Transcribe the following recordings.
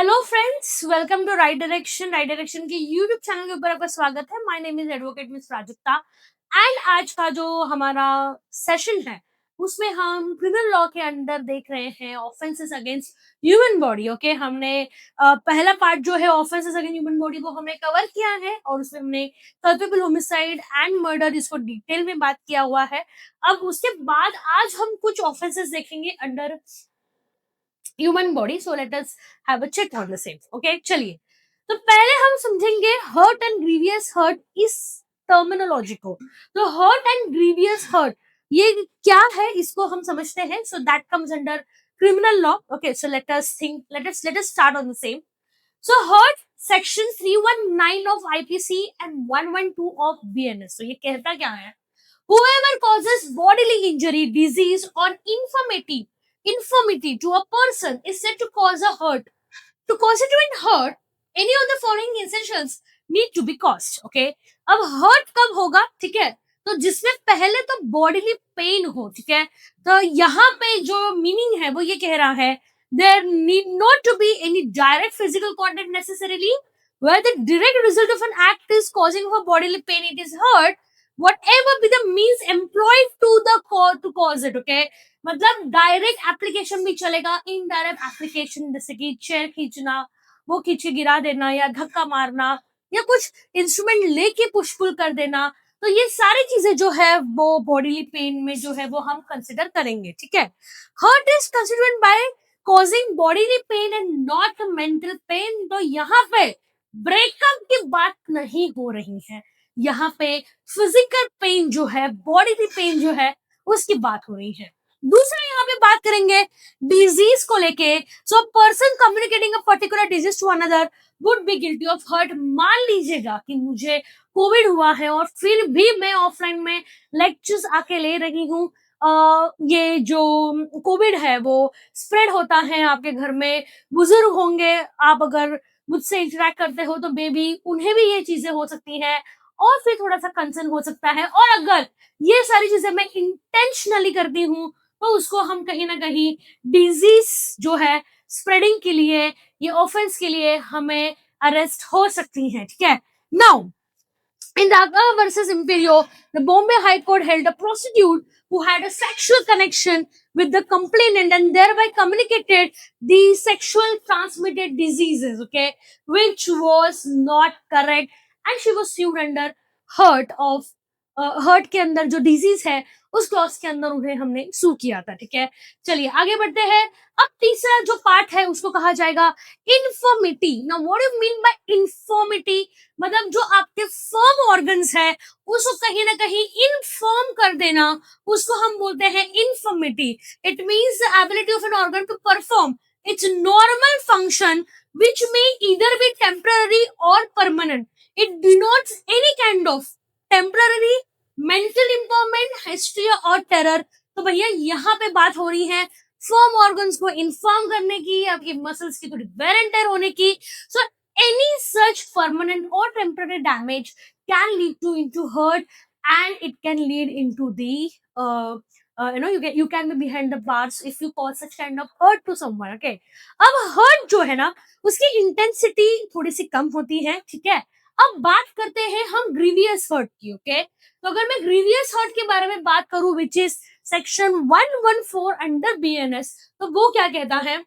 Hello friends, welcome to right direction. Right direction के YouTube channel के ऊपर आपका स्वागत है। My name is advocate miss Prajakta and आज का जो हमारा सेशन है उसमें हम क्रिमिनल लॉ के अंदर देख रहे हैं offences against human body. Okay, हमने पहला पार्ट जो है ऑफेंसेस अगेंस्ट ह्यूमन बॉडी को हमने कवर किया है और उसमें हमने कल्पेबल होमिसाइड एंड मर्डर इसको डिटेल में बात किया हुआ है। अब उसके बाद आज हम कुछ ऑफेंसेस देखेंगे under human body. So let us have a check on the same. Okay, चलिए तो पहले हम समझेंगे हर्ट एंड ग्रीवियस हर्ट इस टर्मिनोलॉजी को। तो हर्ट एंड ग्रीवियस हर्ट ये क्या है इसको हम समझते हैं। So that comes under criminal law. Okay, so let us start on the same. So hurt section 319 of IPC and 112 of BNS. तो ये कहता क्या है? Whoever causes bodily injury, disease, or infirmity to a person is said to cause a hurt. To constitute hurt, any of the following essentials need to be caused. Okay? अब hurt कब होगा? ठीक है, तो जिसमें पहले तो bodily pain हो, ठीक है, तो यहाँ पे जो meaning है वो ये कह रहा है there need not to be any direct physical contact necessarily. Where the direct result of an act is causing her bodily pain, it is hurt. Whatever be the means employed to cause it. Okay, मतलब direct application भी चलेगा, indirect application जैसे कि chair खींचना, वो खींचे गिरा देना या धक्का मारना या कुछ इंस्ट्रूमेंट लेके पुश पुल कर देना, तो ये सारी चीजें जो है वो बॉडीली पेन में जो है वो हम कंसिडर करेंगे। ठीक है, hurt is considered by causing bodily pain and not mental pain. तो यहाँ पे ब्रेकअप की बात नहीं हो रही है, यहाँ पे फिजिकल पेन जो है, बॉडीली पेन जो है उसकी बात हो रही है। दूसरा यहाँ पे बात करेंगे डिजीज को लेके। So person communicating a particular disease to another would be guilty of hurt. मान लीजिएगा कि मुझे कोविड हुआ है और फिर भी मैं ऑफलाइन में लेक्चर्स आके ले रही हूँ। ये जो कोविड है वो स्प्रेड होता है आपके घर में, बुजुर्ग होंगे, आप अगर मुझसे इंटरेक्ट करते हो तो बेबी उन्हें भी ये चीजें हो सकती है और फिर थोड़ा सा कंसर्न हो सकता है। और अगर ये सारी चीजें मैं इंटेंशनली करती हूँ तो उसको हम कहीं ना कहीं डिजीज जो है स्प्रेडिंग के लिए, ये ऑफेंस के लिए हमें अरेस्ट हो सकती है। ठीक है, now in Raga versus Imperio, the Bombay High Court held a prostitute who had a sexual connection with the complainant and thereby communicated the sexual transmitted diseases, okay, which was not correct, and she was sued under hurt of hurt के अंदर जो disease है उस clause के अंदर उन्हें हमने सू किया था। ठीक है, चलिए आगे बढ़ते हैं। अब तीसरा जो पार्ट है उसको कहा जाएगा infirmity. Now what do mean by infirmity? मतलब जो आपके फर्म ऑर्गन्स है उसको कहीं ना कहीं इनफॉर्म कर देना, उसको हम बोलते हैं infirmity. It means the ability of an organ to perform its normal function which may either be temporary or permanent. It denotes any kind of temporary mental impairment, hysteria और terror. तो भैया यहाँ पे बात हो रही है फर्म ऑर्गन्स को इन्फॉर्म करने की, आपकी मसल्स की थोड़ी वेर एंड टेयर होने की। सो any such permanent or temporary damage can lead to into hurt and it can lead into the you can be behind the bars if you cause such kind of hurt to someone. Okay, अब hurt जो है ना उसकी intensity थोड़ी सी कम होती है। ठीक है, अब बात करते हैं हम ग्रीवियस हर्ट की। ओके, तो अगर मैं ग्रीवियस हर्ट के बारे में बात करूं which is section 114 under BNS, तो वो क्या कहता है?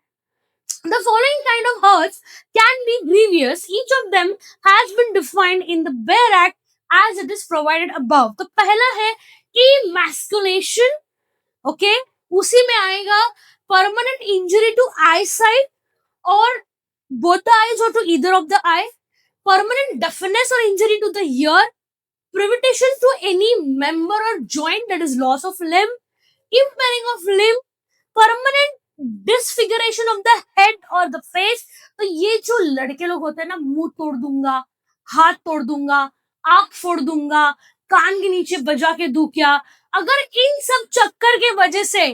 The following kind of hurts can be grievous. Each of them has been defined in the Bare Act as it is provided above. तो पहला है emasculation. ओके, उसी में आएगा permanent injury to eyesight or both the eyes or to either of the eye, permanent deafness or injury to the ear, privitation to any member or joint, that is loss of limb, impairing of limb, permanent disfigurement of the head और the face. तो ये जो लड़के लोग होते हैं ना, मुंह तोड़ दूंगा, हाथ तोड़ दूंगा, आंख फोड़ दूंगा, कान के नीचे बजा के दूं क्या, अगर इन सब चक्कर के वजह से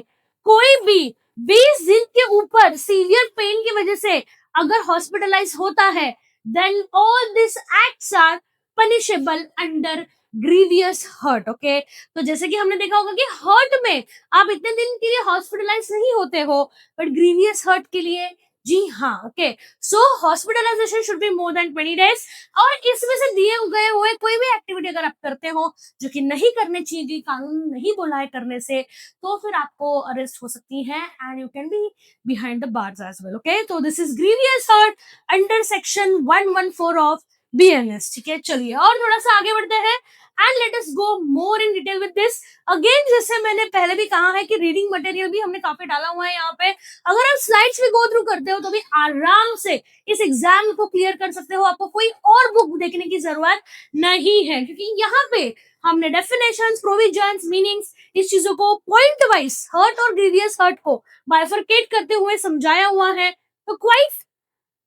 कोई भी 20 दिन के ऊपर सीवियर पेन की वजह से अगर हॉस्पिटलाइज होता है, then all this acts are punishable under grievous hurt. Okay, तो जैसे कि हमने देखा होगा कि हर्ट में आप इतने दिन के लिए हॉस्पिटलाइज नहीं होते हो, बट ग्रीवियस हर्ट के लिए जी हाँ, okay. So hospitalisation should be more than 20 days। और इसमें से दिए गए हुए कोई भी एक्टिविटी अगर आप करते हो जो कि नहीं करनी चाहिए, कि कानून नहीं बोला है करने से, तो फिर आपको अरेस्ट हो सकती है and you can be behind the bars as well, okay. तो this is grievous hurt under section 114 of BNS, ठीक है। चलिए और थोड़ा सा आगे बढ़ते हैं and let us go more in detail with this. Again जैसे मैंने पहले भी कहा है कि रीडिंग मटेरियल भी हमने काफी डाला हुआ है यहाँ पे। अगर आप स्लाइड्स भी गो थ्रू करते हो तो भी आराम से इस एग्जाम को क्लियर कर सकते हो, आपको कोई और बुक देखने की जरूरत नहीं है, क्योंकि यहाँ पे हमने डेफिनेशंस, प्रोविजंस, मीनिंग्स, इस चीजों को पॉइंट वाइज हर्ट और ग्रीवियस हर्ट को बाइफरकेट करते हुए समझाया हुआ है, तो quite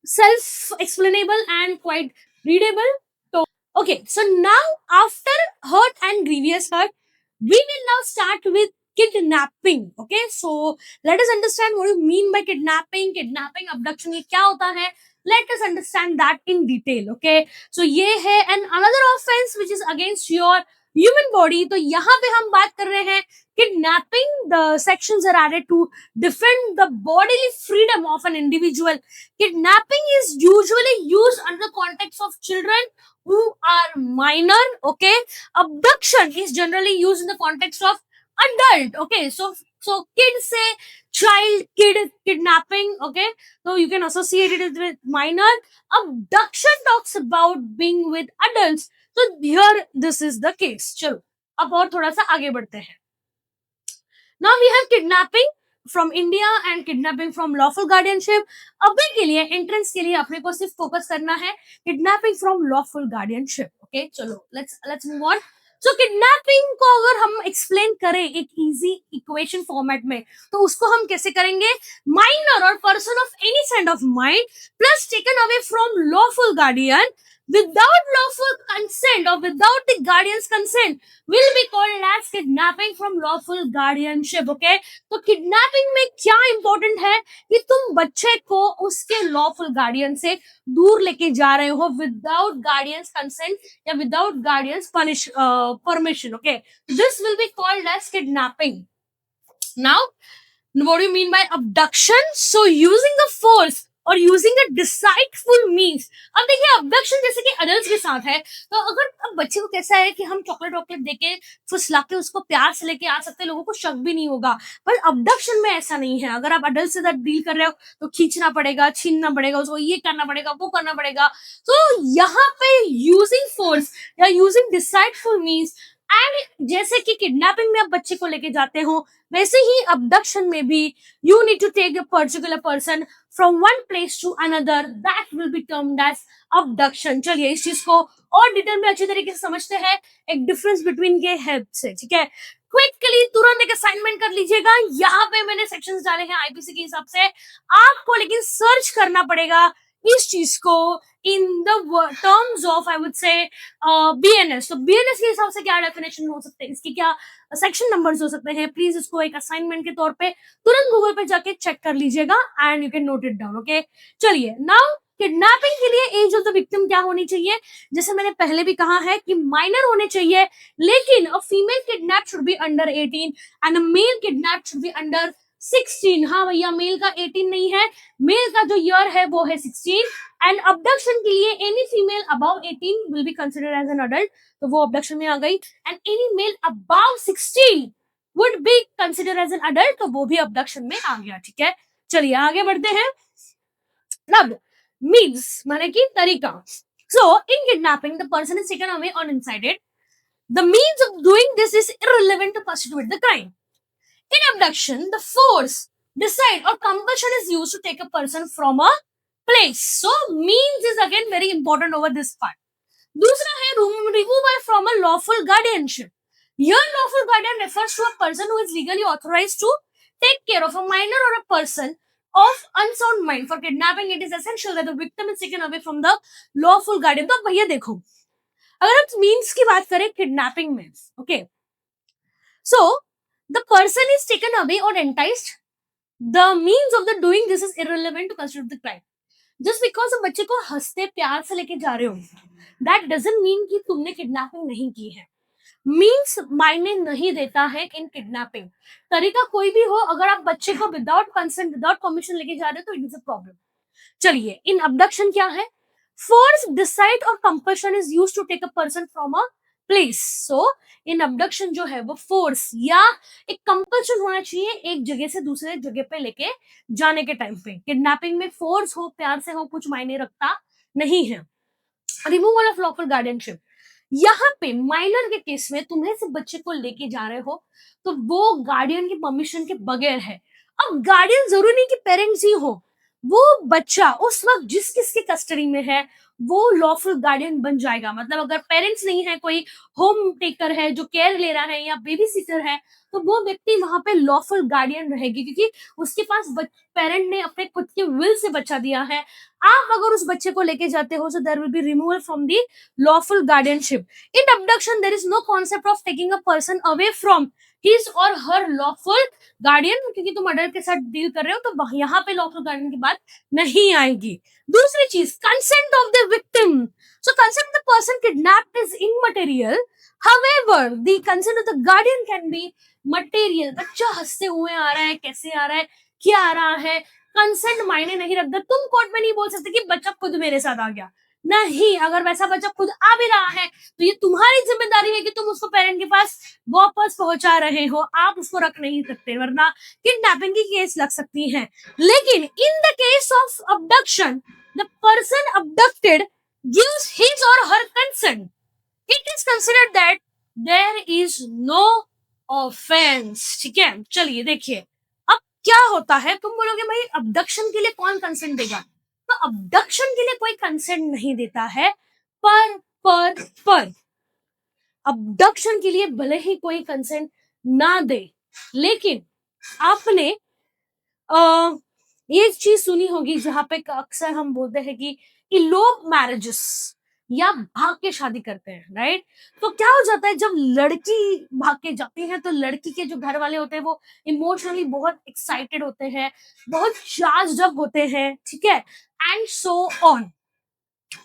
self explainable and quite readable. So okay, so now after hurt and grievous hurt, we will now start with kidnapping. Okay, so let us understand what you mean by kidnapping, abduction, ये क्या होता है. Let us understand that in detail. Okay, so ये है and another offense which is against your human body. तो यहाँ पे हम बात कर रहे हैं kidnapping. The sections are added to defend the bodily freedom of an individual. Kidnapping is usually used under the context of children who are minor, okay. Abduction is generally used in the context of adult, okay. So kids say child, kid, kidnapping, okay. So you can associate it with minor. Abduction talks about being with adults. So here this is the case. चलो अब और थोड़ा सा आगे बढ़ते हैं. Now we have kidnapping from India and kidnapping from lawful guardianship. अभी के लिए एंट्रेंस के लिए अपने को सिर्फ फोकस करना है kidnapping from lawful guardianship. Okay, चलो let's move on. So kidnapping को अगर हम एक्सप्लेन करें एक इजी इक्वेशन फॉर्मेट में, तो उसको हम कैसे करेंगे? माइनर और person of any signed of mind plus taken away from lawful guardian without lawful consent or without the guardian's consent will be called as kidnapping from lawful guardianship. Okay, तो kidnapping में क्या important है कि तुम बच्चे को उसके lawful guardian से दूर लेके जा रहे हो without guardian's consent या without guardian's permission. Okay, this will be called as kidnapping. Now what do you mean by abduction? So using a force और यूजिंग अ डिसाइडफुल मीन्स. अब देखिए अबडक्शन जैसे कि अडल्ट के साथ है, तो अगर अब बच्चे को कैसा है कि हम चॉकलेट वॉकलेट देके फुसला के उसको प्यार से लेके आ सकते हैं, लोगों को शक भी नहीं होगा. पर अबडक्शन में ऐसा नहीं है. अगर आप अडल्ट से डील कर रहे हो तो खींचना पड़ेगा, छीनना पड़ेगा, उसको ये करना पड़ेगा, वो करना पड़ेगा. तो यहाँ पे यूजिंग फोर्स या यूजिंग डिसाइडफुल मीन्स, एंड जैसे कि किडनैपिंग में आप बच्चे को लेके जाते हो, वैसे ही अबडक्शन में भी you need to take a particular person from one place to another, that will be termed as abduction. चलिए इस चीज को और डिटेल में अच्छी तरीके से समझते हैं एक डिफरेंस बिटवीन के हेल्प से. ठीक है, क्विकली तुरंत एक असाइनमेंट कर लीजिएगा. यहाँ पे मैंने सेक्शंस डाले हैं आईपीसी के हिसाब से, आपको लेकिन सर्च करना पड़ेगा इस चीज को in the terms of I would say BNS. तो बीएनएस के हिसाब से क्या डेफिनेशन हो सकते हैं, इसके क्या सेक्शन नंबर्स हो सकते हैं, प्लीज इसको एक असाइनमेंट के तौर पे तुरंत गूगल पे जाके चेक कर लीजिएगा and you can note it down. Okay, चलिए नाउ किडनैपिंग के लिए एज ऑफ द विक्टिम क्या होनी चाहिए? जैसे मैंने पहले भी कहा है कि माइनर होने चाहिए, लेकिन a female kidnap should be under 18 and a male kidnap should be under 16. हाँ भैया, मेल का 18 नहीं है, मेल का जो ईयर है वो है 16. एंड अबडक्शन के लिए any female above 18 will be considered as an adult, तो वो अबडक्शन में आ गई. And any male above 16 would be considered as an adult, तो वो भी अबडक्शन में आ गया. ठीक है, चलिए आगे बढ़ते हैं. अब मीन्स माने कि तरीका. So in kidnapping the person is taken away और incited. The means of doing this is irrelevant to constitute the crime. In abduction, the force, decide or compulsion is used to take a person from a place. So means is again very important over this part. दूसरा है removal from a lawful guardianship. Here lawful guardian refers to a person who is legally authorized to take care of a minor or a person of unsound mind. For kidnapping, it is essential that the victim is taken away from the lawful guardian. तो भैया देखो, अगर हम means की बात करें kidnapping में, okay, so the person is taken away or enticed. The means of the doing this is irrelevant to constitute the crime. Just because आप बच्चे को हंसते प्यार से लेके जा रहे हो, that doesn't mean कि तुमने किडनैपिंग नहीं की है. मीन्स मायने नहीं देता है इन किडनैपिंग. तरीका कोई भी हो, अगर आप बच्चे को विदाउट कंसेंट, विदाउट परमिशन लेके जा रहे हो तो इट इज अ प्रॉब्लम. चलिए, इन अबडक्शन क्या है? फोर्स, डिसाइड और compulsion is use to take a person from a place. So in abduction जो है वो फोर्स या एक कंपल्शन होना चाहिए एक जगह से दूसरे जगह पे लेके जाने के टाइम पे। किडनैपिंग में फोर्स हो, प्यार से हो, कुछ मायने रखता नहीं है। रिमूवल ऑफ लॉफुल गार्डियनशिप, यहाँ पे माइनर के केस में तुम्हें से बच्चे को लेके जा रहे हो तो वो गार्डियन की परमिशन के बगैर है। अब गार्डियन जरूरी नहीं कि पेरेंट्स ही हो, वो बच्चा उस वक्त जिस किसके कस्टडी में है वो लॉफुल गार्डियन बन जाएगा। मतलब अगर पेरेंट्स नहीं है, कोई होम टेकर है जो केयर ले रहा है या बेबी सिटर है, तो वो व्यक्ति वहां पे लॉफुल गार्डियन रहेगी क्योंकि उसके पास पेरेंट ने अपने खुद के विल से बच्चा दिया है। आप अगर उस बच्चे को लेके जाते हो, so there will be removal from the lawful guardianship. In abduction, there is no concept of taking a person away from his or her lawful guardian, क्योंकि तुम मर्डर के साथ डील कर रहे हो तो यहाँ पे lawful guardian की बात नहीं आएगी। दूसरी चीज, consent of the victim. So consent of the person kidnapped is immaterial. However, the consent of the guardian can be material. बच्चा हंसते हुए आ रहा है, कैसे आ रहा है, क्या आ रहा है, कंसेंट मायने नहीं रखता। तुम कोर्ट में नहीं बोल सकते कि बच्चा खुद मेरे साथ आ गया, नहीं। अगर वैसा बच्चा खुद आ भी रहा है तो ये तुम्हारी जिम्मेदारी है कि तुम उसको पेरेंट के पास वापस पहुंचा रहे हो, आप उसको रख नहीं सकते वरना किडनैपिंग की केस लग सकती है। लेकिन in the case of abduction, the person abducted gives his or her consent, it is considered that there is no offence. ठीक है, चलिए देखिए अब क्या होता है। तुम बोलोगे भाई अबडक्शन के लिए कौन कंसेंट देगा? तो अबडक्शन के लिए कोई कंसेंट नहीं देता है, पर अबडक्शन के लिए भले ही कोई कंसेंट ना दे, लेकिन आपने ये चीज सुनी होगी जहां पे अक्सर हम बोलते हैं कि इलोप मैरिजेस या भाग के शादी करते हैं, राइट? तो क्या हो जाता है जब लड़की भाग के जाती है तो लड़की के जो घर वाले होते हैं वो इमोशनली बहुत एक्साइटेड होते हैं, बहुत चार्ज्ड अप होते हैं, ठीक है, and so on.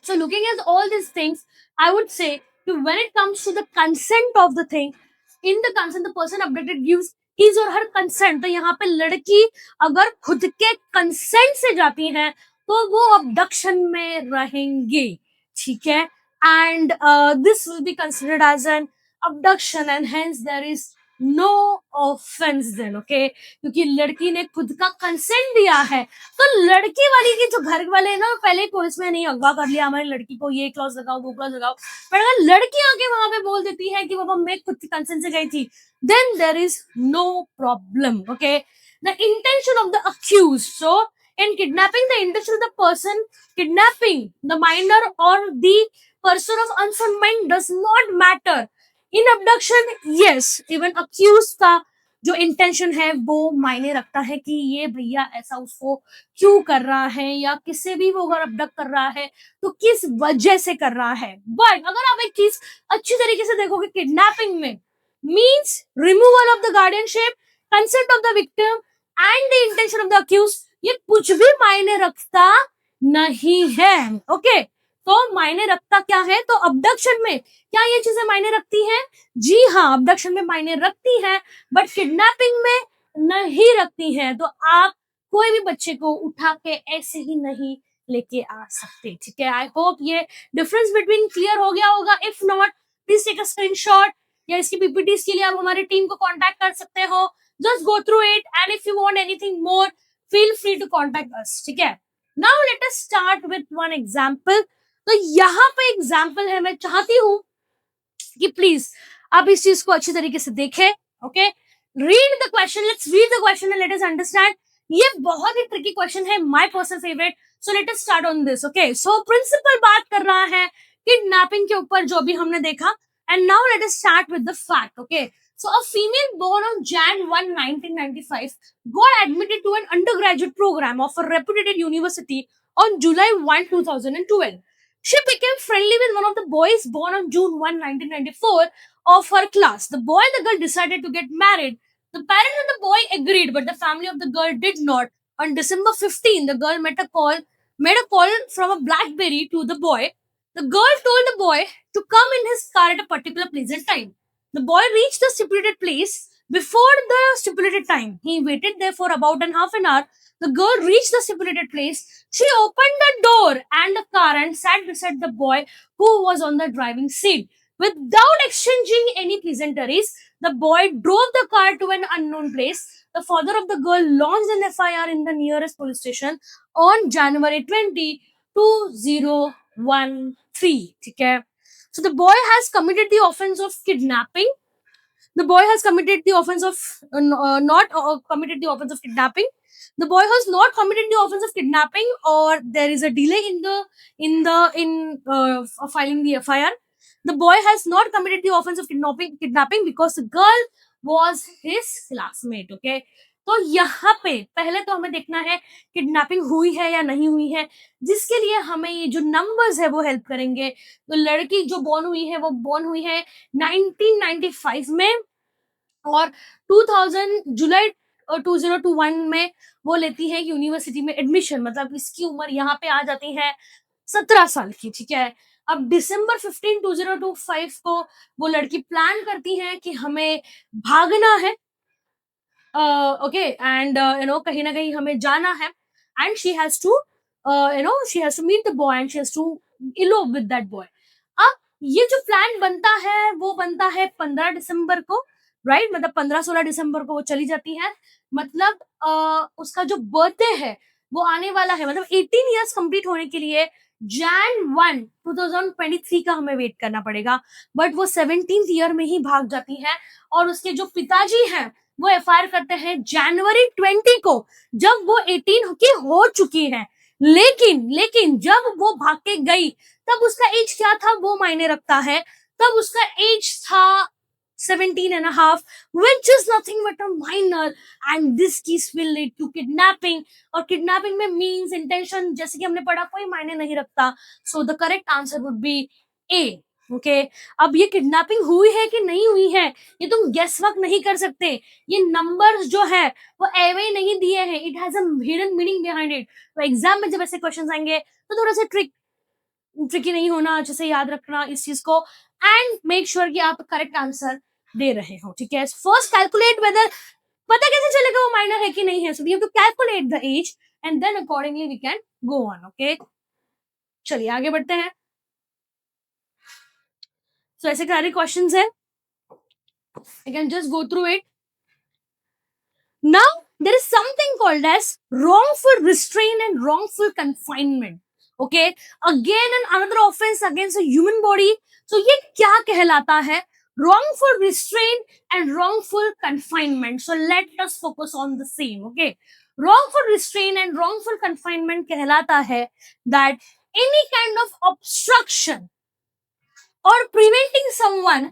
So looking at all these things, I would say when it comes to the consent of the thing, in the consent the person abducted gives his or her consent। तो यहाँ पे लड़की अगर खुद के consent से जाती है तो वो अबडक्शन में रहेंगी, ठीक है, and this will be considered as an abduction and hence there is no offence then, okay, क्योंकि लड़की ने खुद का कंसेंट दिया है। तो लड़की वाली के जो घर वाले ना पहले पुलिस में नहीं अगवा कर लिया हमारी लड़की को, ये क्लॉज लगाओ वो क्लॉज लगाओ, पर अगर लड़की आके वहां पे बोल देती है कि बाबा मैं खुद के कंसेंट से गई थी, then there is no problem, okay. The intention of the accuse, so in kidnapping the intention of the person kidnapping the minor or the person of unsound mind does not matter. In abduction, yes, even accused का जो intention है वो मायने रखता है कि ये भैया ऐसा उसको क्यों कर रहा है या किससे भी वो अगर अबडक्ट कर रहा है तो किस वजह से कर रहा है। बट अगर आप एक चीज अच्छी तरीके से देखोगे, किडनैपिंग में means removal of the guardianship, consent of the victim and the intention of the accuse, ये कुछ भी मायने रखता नहीं है, ओके। तो मायने रखता क्या है? तो अबडक्शन में क्या ये चीजें मायने रखती हैं? जी हाँ, अबडक्शन में मायने रखती हैं, बट किडनैपिंग में नहीं रखती हैं। तो आप कोई भी बच्चे को उठा के ऐसे ही नहीं लेके आ सकते, ठीक है। आई होप ये डिफरेंस बिटवीन क्लियर हो गया होगा। If not, please take a screenshot या इसकी पीपीटीज के लिए आप हमारी टीम को कांटेक्ट कर सकते हो। Just go through it and if you want anything more, feel free to contact us, ठीक है। Now let us start with one example। तो यहाँ पे एग्जाम्पल है, मैं चाहती हूँ कि प्लीज आप इस चीज को अच्छी तरीके से देखें, okay. Read the question, let's read the question and let us understand. ये बहुत ही ट्रिकी क्वेश्चन है, my personal favourite, so let us start on this, okay. So principle बात कर रहा है किडनैपिंग के ऊपर जो भी हमने देखा, and now let us start with the fact, okay. So a female born on Jan 1, 1995 got admitted to an undergraduate program of a reputed university on July 1, 2012. She became friendly with one of the boys born on June 1, 1994 of her class. The boy and the girl decided to get married. The parents of the boy agreed, but the family of the girl did not. On December 15, the girl made a call from a BlackBerry to the boy. The girl told the boy to come in his car at a particular place and time. The boy reached the stipulated place Before the stipulated time, he waited there for about an half an hour. The girl reached the stipulated place. She opened the door and the car and sat beside the boy who was on the driving seat. Without exchanging any pleasantries, the boy drove the car to an unknown place. The father of the girl launched an FIR in the nearest police station on January 20, 2013. Okay? So the boy has committed the offense of kidnapping. The boy has committed the offense of not committed the offense of kidnapping. The boy has not committed the offense of kidnapping, or there is a delay in filing the FIR. The boy has not committed the offense of kidnapping because the girl was his classmate. Okay, तो यहाँ पे पहले तो हमें देखना है kidnapping हुई है या नहीं हुई है, जिसके लिए हमें ये जो नंबर्स है वो हेल्प करेंगे. तो लड़की जो बॉर्न हुई है वो बॉर्न हुई है 1995 में, और 2000 जुलाई 2021 में वो लेती है यूनिवर्सिटी में एडमिशन. मतलब इसकी उम्र यहाँ पे आ जाती है 17 साल की. ठीक है, अब दिसंबर 15 2025 को वो लड़की प्लान करती है कि हमें भागना है. ओके, एंड कहीं ना कहीं हमें जाना है, and she has to meet the boy and she has to elope with that boy. अब ये जो प्लान बनता है वो बनता है 15 दिसंबर को, राइट? मतलब 15-16 दिसंबर को वो चली जाती है. मतलब उसका जो बर्थडे है वो आने वाला है, मतलब 18 इयर्स कंप्लीट होने के लिए Jan 1 2023 का हमें वेट करना पड़ेगा. बट वो 17th ईयर में ही भाग जाती है, और उसके जो पिताजी हैं वो FIR करते हैं जनवरी 20 को, जब वो 18 की हो चुकी है. लेकिन जब वो भाग के गई तब उसका एज क्या था वो मायने रखता है. तब उसका एज था 17 and a half, which is nothing but a minor, and this case will lead to kidnapping. और kidnapping में means intention, जैसे कि हमने पढ़ा, कोई मायने नहीं रखता. So the correct answer would be A. Okay, अब ये किडनैपिंग हुई है कि नहीं हुई है ये तुम गेस वर्क नहीं कर सकते. ये नंबर्स जो है वो एवे ही नहीं दिए हैं, it has a hidden meaning behind it. तो एग्जाम में जब ऐसे क्वेश्चंस आएंगे तो थोड़ा सा ट्रिकी नहीं होना, अच्छे से याद रखना इस चीज को, एंड मेक श्योर कि आप करेक्ट आंसर दे रहे हो. ठीक है, फर्स्ट कैलकुलेट वेदर, पता कैसे चलेगा वो माइनर है कि नहीं है. So we have to calculate the age and then accordingly we can go on. Okay, चलिए आगे बढ़ते हैं. सो ऐसे सारे क्वेश्चंस है, I can just go through it. Now, there is something called as wrongful restraint and wrongful confinement. Okay, again and another offense against a human body. So, ये क्या कहलाता है? Wrongful restraint and wrongful confinement. So, let us focus on the same. Okay, wrongful restraint and wrongful confinement कहलाता है that any kind of obstruction or preventing someone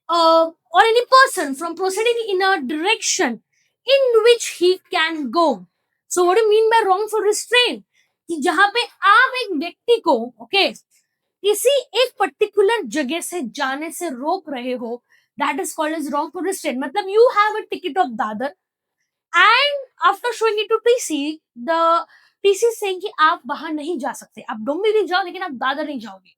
or any person from proceeding in a direction in which he can go. So what do you mean by wrongful restraint? कि जहां पे आप एक व्यक्ति को किसी एक पर्टिकुलर जगह से जाने से रोक रहे हो, that is called as wrongful restraint. मतलब you have a ticket of Dadar and after showing it to TC, the TC is saying कि आप वहां नहीं जा सकते, आप डोंबिवली जाओ लेकिन आप दादर नहीं जाओगे.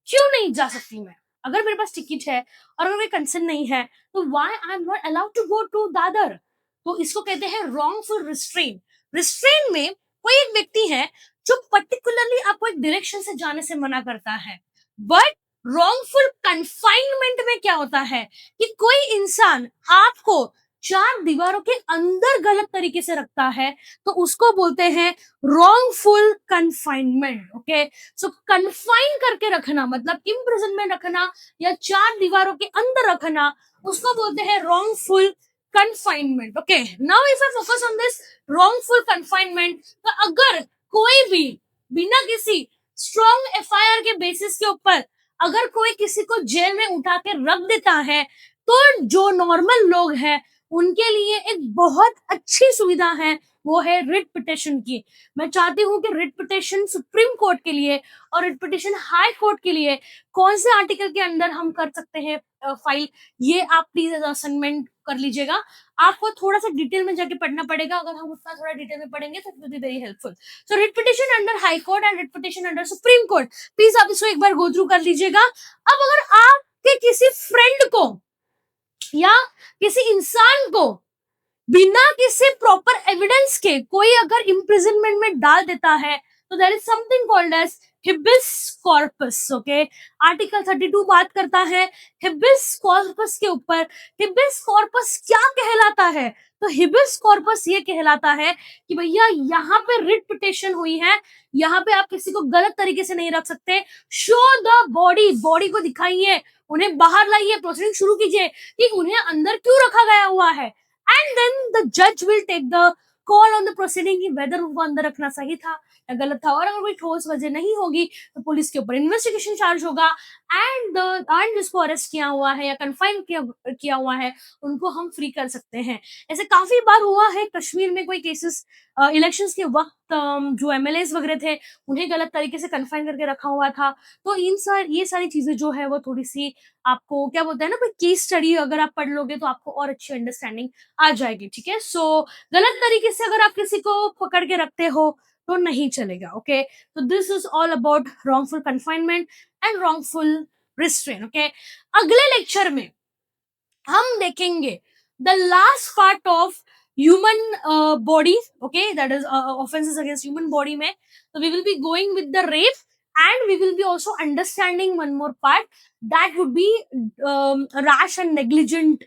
क्यों नहीं जा सकती मैं? अगर मेरे पास टिकट है और अगर मेरे कंसर्न नहीं है तो why I am not allowed to go to Dadar? तो इसको कहते हैं रॉन्गफुल रिस्ट्रेन. रिस्ट्रेन में कोई एक व्यक्ति है जो पर्टिकुलरली आपको एक डायरेक्शन से जाने से मना करता है. बट रॉन्गफुल कन्फाइनमेंट में क्या होता है कि कोई इंसान आपको 4 दीवारों के अंदर गलत तरीके से रखता है, तो उसको बोलते हैं रॉन्गफुल कन्फाइनमेंट. ओके, सो कन्फाइन करके रखना मतलब इम्प्रिजन में रखना या 4 दीवारों के अंदर रखना, उसको बोलते हैं wrongful confinement. Okay, now if I focus on this wrongful confinement, तो अगर कोई भी बिना किसी स्ट्रॉन्ग FIR के बेसिस के ऊपर अगर कोई किसी को जेल में उठा के रख देता है, तो जो नॉर्मल लोग हैं उनके लिए एक बहुत अच्छी सुविधा है, वो है रिट पिटिशन की. मैं चाहती हूँ कि रिट पिटिशन सुप्रीम कोर्ट के लिए और रिट पिटिशन हाई कोर्ट के लिए कौन से आर्टिकल के अंदर हम कर सकते हैं फाइल, ये आप प्लीज असाइनमेंट कर लीजिएगा. आपको थोड़ा सा डिटेल में जाके पढ़ना पड़ेगा, अगर हम उतना थोड़ा डिटेल में पढ़ेंगे तो it will be very helpful. So writ petition under high court and writ petition under supreme court, please आप इसको एक बार गो थ्रू कर लीजिएगा. अब अगर आपके किसी फ्रेंड को या किसी इंसान को बिना किसी प्रॉपर एविडेंस के कोई अगर इम्प्रिजनमेंट में डाल देता है, तो there is something called as habeas corpus. Okay, article 32 बात करता है हिबिस कॉर्पस के ऊपर। हिबिस कॉर्पस क्या कहलाता है? तो हिबिस कॉर्पस ये कहलाता है कि भैया यहाँ पे रिट पिटिशन हुई है, यहाँ पे आप किसी को गलत तरीके से नहीं रख सकते। शो द बॉडी, बॉडी को दिखाइए, उन्हें बाहर लाइए, प्रोसीडिंग शुरू कीजिए कि उन्हें अंदर क्यों रखा गया हुआ है। एंड देन द जज will take the call on the proceeding कि वेदर उनको अंदर रखना सही था या गलत था। और अगर कोई ठोस वजह नहीं होगी तो पुलिस के ऊपर इन्वेस्टिगेशन चार्ज होगा, एंड जिसको अरेस्ट किया हुआ है या कन्फाइन किया हुआ है उनको हम फ्री कर सकते हैं। ऐसे काफी बार हुआ है कश्मीर में कोई केसेस, इलेक्शंस के वक्त जो एमएलएस वगैरह थे उन्हें गलत तरीके से कन्फाइन करके रखा हुआ था। तो ये सारी चीजें जो है वो थोड़ी सी आपको क्या बोलते हैं ना, कोई केस स्टडी अगर आप पढ़ लोगे तो आपको और अच्छी अंडरस्टैंडिंग आ जाएगी। ठीक है, सो गलत तरीके से अगर आप किसी को पकड़ के रखते हो तो नहीं चलेगा। ओके, तो this is all about wrongful confinement and wrongful restraint. Okay, अगले लेक्चर में हम देखेंगे the last part of human body. Okay, that is offences against human body में। तो we will be going with the rape and we will be also understanding one more part that would be rash and negligent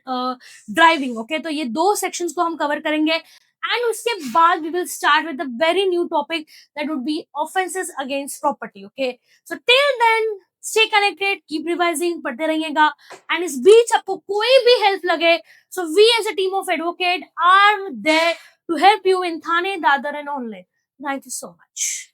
driving. Okay, तो ये दो sections को हम cover करेंगे and उसके बाद we will start with a very new topic that would be offenses against property. Okay, so till then stay connected, keep revising, पढ़ते रहिएगा। and इस बीच आपको कोई भी help लगे, so we as a team of advocate are there to help you in Thane, Dadar and Only. Thank you so much.